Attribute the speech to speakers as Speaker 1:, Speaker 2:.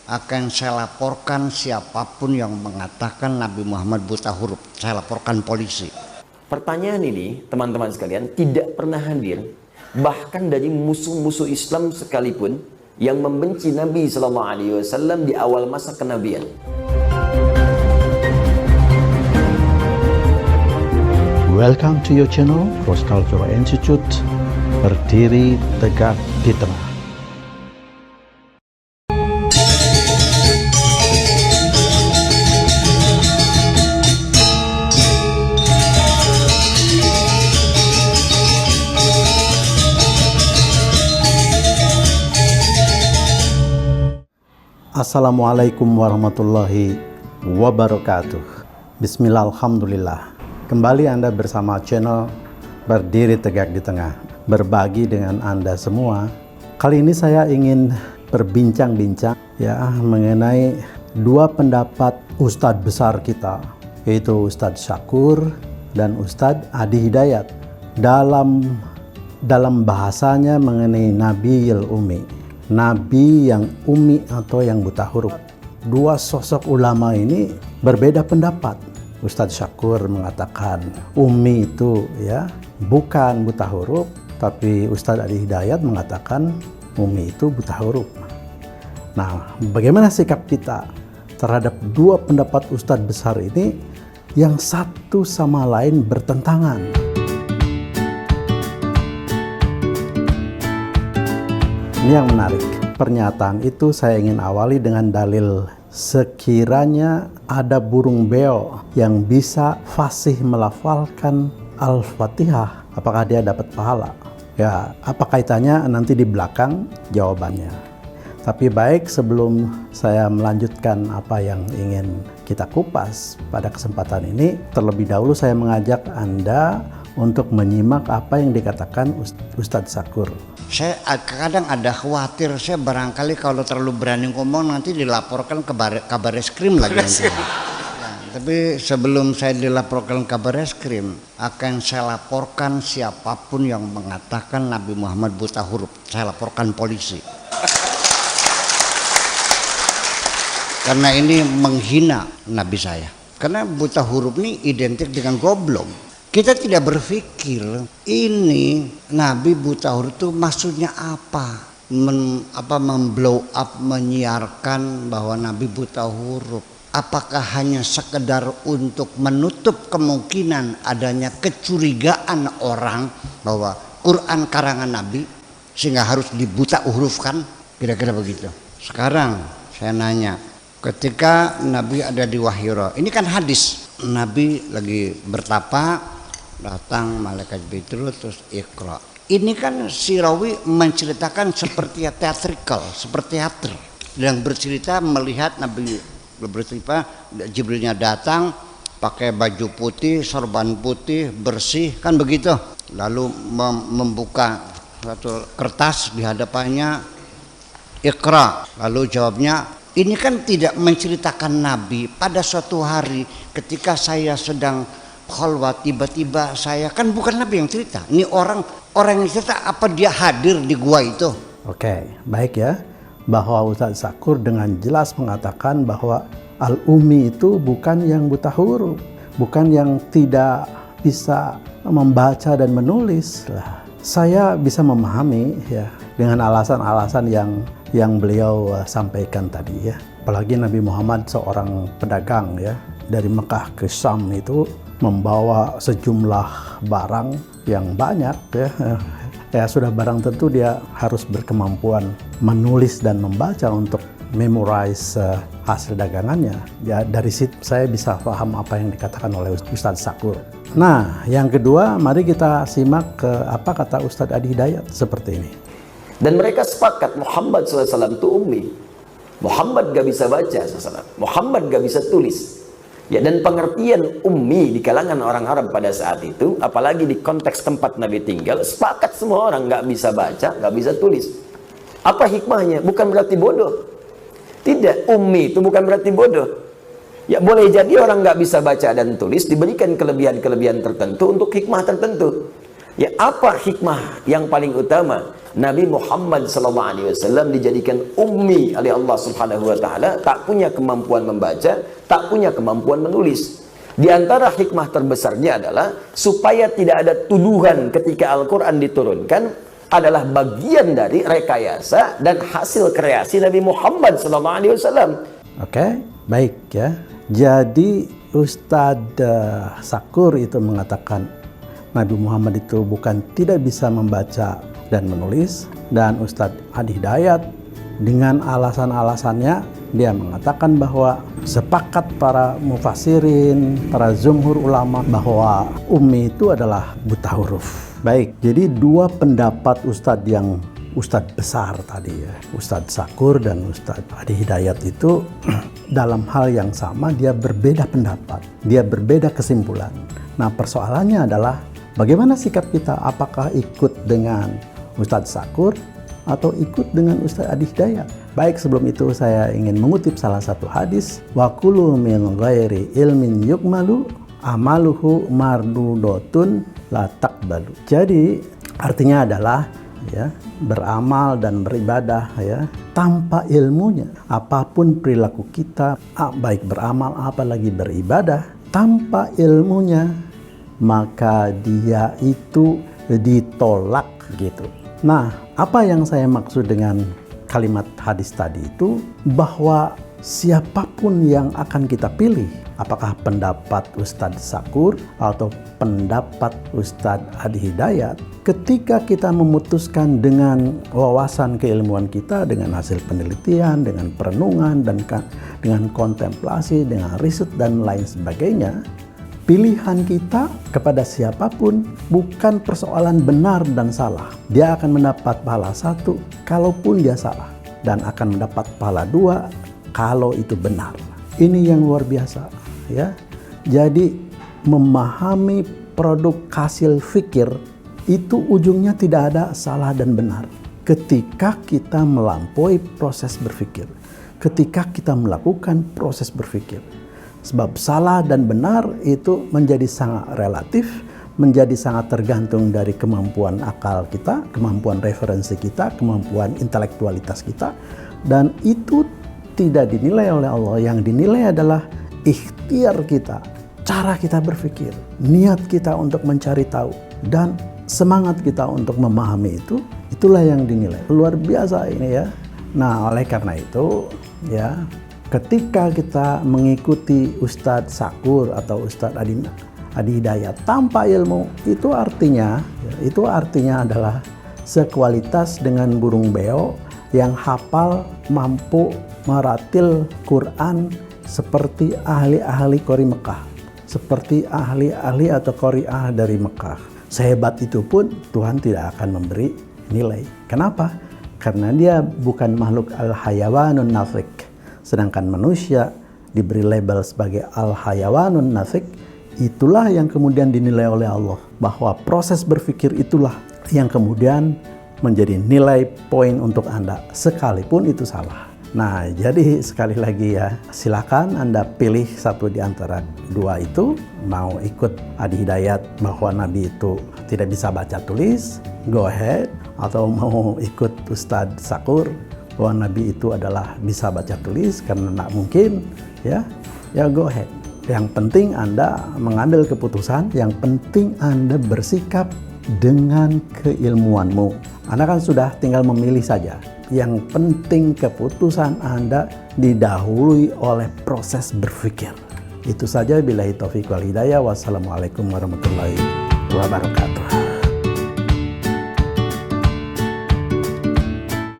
Speaker 1: akan saya laporkan siapapun yang mengatakan Nabi Muhammad buta huruf. Saya laporkan polisi.
Speaker 2: Pertanyaan ini, teman-teman sekalian, tidak pernah hadir. Bahkan dari musuh-musuh Islam sekalipun yang membenci Nabi SAW di awal masa kenabian.
Speaker 3: Welcome to your channel, Cross Cultural Institute, berdiri tegak di tengah. Assalamualaikum warahmatullahi wabarakatuh. Bismillah, alhamdulillah. Kembali Anda bersama channel Berdiri Tegak di Tengah, berbagi dengan Anda semua. Kali ini saya ingin berbincang-bincang mengenai dua pendapat Ustadz besar kita, yaitu Ustadz Syakur dan Ustadz Adi Hidayat dalam bahasanya mengenai Nabiyil Ummi, Nabi yang umi atau yang buta huruf. Dua sosok ulama ini berbeda pendapat. Ustadz Syakur mengatakan umi itu bukan buta huruf, tapi Ustadz Adi Hidayat mengatakan umi itu buta huruf. Nah, bagaimana sikap kita terhadap dua pendapat Ustadz besar ini yang satu sama lain bertentangan? Ini yang menarik. Pernyataan itu saya ingin awali dengan dalil. Sekiranya ada burung beo yang bisa fasih melafalkan Al-Fatihah, apakah dia dapat pahala? Ya, apa kaitannya nanti di belakang jawabannya. Tapi baik, sebelum saya melanjutkan apa yang ingin kita kupas pada kesempatan ini, terlebih dahulu saya mengajak Anda untuk menyimak apa yang dikatakan Ustadz Syakur.
Speaker 1: Saya kadang ada khawatir, saya barangkali kalau terlalu berani ngomong nanti dilaporkan ke Kabareskrim lagi nanti. Tapi sebelum saya dilaporkan ke Kabareskrim, akan saya laporkan siapapun yang mengatakan Nabi Muhammad buta huruf. Saya laporkan polisi. Karena ini menghina Nabi saya. Karena buta huruf ini identik dengan goblok. Kita tidak berpikir ini Nabi buta huruf itu maksudnya apa? Memblow up, menyiarkan bahwa Nabi buta huruf. Apakah hanya sekedar untuk menutup kemungkinan adanya kecurigaan orang bahwa Quran karangan Nabi sehingga harus dibuta hurufkan? Kira-kira begitu. Sekarang saya nanya, ketika Nabi ada di Wahira, ini kan hadis, Nabi lagi bertapa, datang malaikat Jibril terus Iqra. Ini kan si rawi menceritakan seperti teatrikal, seperti teater, yang bercerita melihat Nabi bercerita Jibrilnya datang pakai baju putih, sorban putih, bersih, kan begitu. Lalu membuka satu kertas di hadapannya, Iqra. Lalu jawabnya, ini kan tidak menceritakan Nabi pada suatu hari ketika saya sedang khalwat, tiba-tiba saya, kan bukan Nabi yang cerita. Ini orang yang cerita, apa dia hadir di gua itu?
Speaker 3: Oke, baik ya. Bahwa Ustadz Syakur dengan jelas mengatakan bahwa Al-Ummi itu bukan yang buta huruf, bukan yang tidak bisa membaca dan menulis. Saya bisa memahami ya dengan alasan-alasan yang beliau sampaikan tadi ya. Apalagi Nabi Muhammad seorang pedagang ya, dari Mekah ke Syam itu membawa sejumlah barang yang banyak ya sudah barang tentu dia harus berkemampuan menulis dan membaca untuk memorize hasil dagangannya ya. Dari situ saya bisa paham apa yang dikatakan oleh Ustadz Syakur. Nah, yang kedua, mari kita simak ke apa kata Ustadz Adi Hidayat seperti ini.
Speaker 2: Dan mereka sepakat Muhammad SAW itu ummi. Muhammad gak bisa baca SAW. Muhammad gak bisa tulis. Ya, dan pengertian ummi di kalangan orang Arab pada saat itu, apalagi di konteks tempat Nabi tinggal, sepakat semua orang nggak bisa baca, nggak bisa tulis. Apa hikmahnya? Bukan berarti bodoh. Tidak, ummi itu bukan berarti bodoh. Ya, boleh jadi orang nggak bisa baca dan tulis diberikan kelebihan-kelebihan tertentu untuk hikmah tertentu. Ya, apa hikmah yang paling utama? Nabi Muhammad SAW dijadikan ummi oleh Allah Subhanahu wa taala, tak punya kemampuan membaca, tak punya kemampuan menulis. Di antara hikmah terbesarnya adalah supaya tidak ada tuduhan ketika Al-Qur'an diturunkan, adalah bagian dari rekayasa dan hasil kreasi Nabi Muhammad SAW.
Speaker 3: Oke, baik ya. Jadi Ustadz Sakur itu mengatakan Nabi Muhammad itu bukan tidak bisa membaca dan menulis, dan Ustadz Adi Hidayat dengan alasan-alasannya dia mengatakan bahwa sepakat para mufassirin, para jumhur ulama bahwa ummi itu adalah buta huruf. Baik, jadi dua pendapat Ustadz yang Ustadz besar tadi ya, Ustadz Sakur dan Ustadz Adi Hidayat itu dalam hal yang sama dia berbeda pendapat, dia berbeda kesimpulan. Nah persoalannya adalah bagaimana sikap kita, apakah ikut dengan Ustadz Sakur atau ikut dengan Ustadz Adi Hidayat? Baik, sebelum itu saya ingin mengutip salah satu hadis, wa kullu min ghairi ilmin yukmalu amaluhu mardudotun la taqbalu. Jadi artinya adalah ya, beramal dan beribadah ya tanpa ilmunya, apapun perilaku kita, baik beramal apalagi beribadah tanpa ilmunya, maka dia itu ditolak gitu. Nah, apa yang saya maksud dengan kalimat hadis tadi itu, bahwa siapapun yang akan kita pilih, apakah pendapat Ustadz Sakur atau pendapat Ustadz Adi Hidayat, ketika kita memutuskan dengan wawasan keilmuan kita, dengan hasil penelitian, dengan perenungan, dan dengan kontemplasi, dengan riset dan lain sebagainya, pilihan kita kepada siapapun bukan persoalan benar dan salah. Dia akan mendapat pahala 1 kalaupun dia salah, dan akan mendapat pahala 2 kalau itu benar. Ini yang luar biasa ya. Jadi memahami produk hasil fikir itu ujungnya tidak ada salah dan benar. Ketika kita melampaui proses berpikir, ketika kita melakukan proses berpikir. Sebab salah dan benar itu menjadi sangat relatif, menjadi sangat tergantung dari kemampuan akal kita, kemampuan referensi kita, kemampuan intelektualitas kita. Dan itu tidak dinilai oleh Allah. Yang dinilai adalah ikhtiar kita, cara kita berpikir, niat kita untuk mencari tahu, dan semangat kita untuk memahami itu. Itulah yang dinilai. Luar biasa ini ya. Nah, oleh karena itu ya, ketika kita mengikuti Ustadz Sakur atau Ustadz Adi Hidayat tanpa ilmu, itu artinya adalah sekualitas dengan burung beo yang hafal, mampu meratil Quran seperti ahli-ahli qori Mekah, seperti ahli-ahli atau qori'ah dari Mekah. Sehebat itu pun Tuhan tidak akan memberi nilai. Kenapa? Karena dia bukan makhluk al-hayawanun nafik. Sedangkan manusia diberi label sebagai al-hayawanun nafik. Itulah yang kemudian dinilai oleh Allah, bahwa proses berpikir itulah yang kemudian menjadi nilai poin untuk Anda, sekalipun itu salah. Nah, jadi sekali lagi ya, silakan Anda pilih satu di antara dua itu. Mau ikut Adi Hidayat bahwa Nabi itu tidak bisa baca tulis, go ahead. Atau mau ikut Ustadz Sakur bahwa Nabi itu adalah bisa baca tulis karena tidak mungkin, ya go ahead. Yang penting Anda mengambil keputusan, yang penting Anda bersikap dengan keilmuanmu. Anda kan sudah tinggal memilih saja. Yang penting keputusan Anda didahului oleh proses berpikir. Itu saja, billahi taufiq wal hidayah. Wassalamualaikum warahmatullahi wabarakatuh.